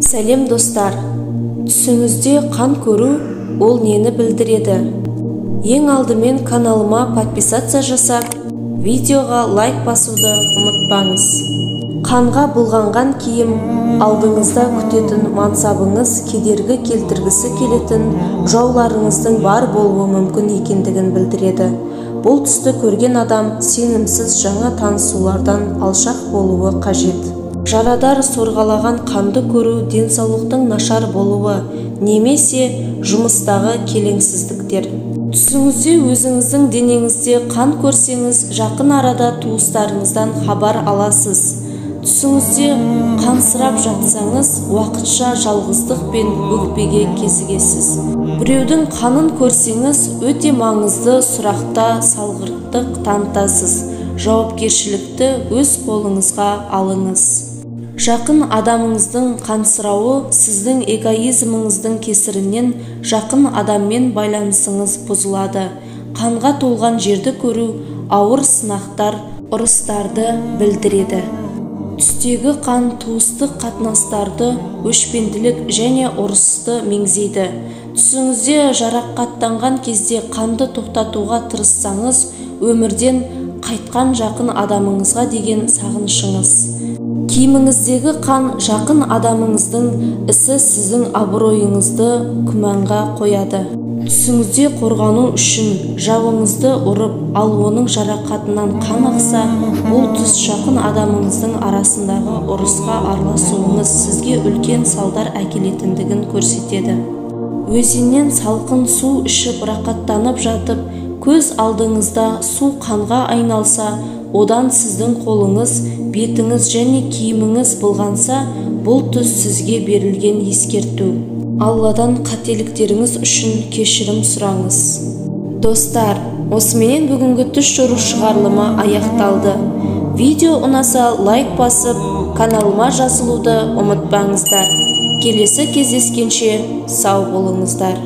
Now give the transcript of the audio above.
Сәлем достар, түсіңізде қан көру ол нені білдіреді? Ең алдымен каналыма подписация жасап, видеоға лайк басуды ұмытпаңыз. Қанға бұлғанған киім алдыңызда күтетін мансабыңыз кедергі келтіргісі келетін жауларыңыздың бар болуы мүмкін екендігін білдіреді. Бұл түсті көрген адам сенімсіз жаңа танысулардан алшақ болуы қажет. Жарадар сорғалаған қанды көру денсаулықтың нашар болуы немесе жұмыстағы келеңсіздіктер. Түсіңізде өзіңіздің денеңізде қан көрсеңіз, жақын арада туыстарыңыздан хабар аласыз. Түсіңізде қансырап жатсаңыз, уақытша жалғыздық пен өкпеге кезігесіз. Біреудің қанын көрсеңіз, өте маңызды сұрақта салғырттық танытасыз. Жауапкершілікті өз қолыңызға алыңыз. Жақын адамыңыздың қансырауы сіздің эгоизміңіздің кесірінен жақын адаммен байланысыңыз бұзылады. Қанға толған жерді көру ауыр сынақтар, ұрыстарды білдіреді. Түстегі қан туыстық қатынастарды, өшпенділік және ұрысты меңзейді. Түсіңізде жарақаттанған кезде қанды тоқтатуға тырыссаңыз, өмірден қайтқан жақын адамыңызға деген сағынышыңыз. Киіміңіздегі қан жақын адамыңыздың ісі сіздің абыройыңызды күмәнға қояды. Түсіңізде қорғану үшін жауыңызды ұрып, ал оның жарақатынан қан ақса, бұл түс жақын адамыңыздың арасындағы ұрысқа араласуыңыз сізге үлкен салдар әкелетіндігін көрсетеді. Өзеннен салқын су ішіп рақаттанып жатып, көз алдыңызда су қанға айналса, одан сіздің қолыңыз, бетіңіз және киіміңіз былғанса, бұл түс сізге берілген ескерту. Алладан қателіктеріңіз үшін кешірім сұраңыз. Достар, осыменен бүгінгі түс жору шығарылымы аяқталды. Видео ұнаса лайк басып, каналыма жазылуды ұмытпаңыздар. Келесі кездескенше сау болыңыздар.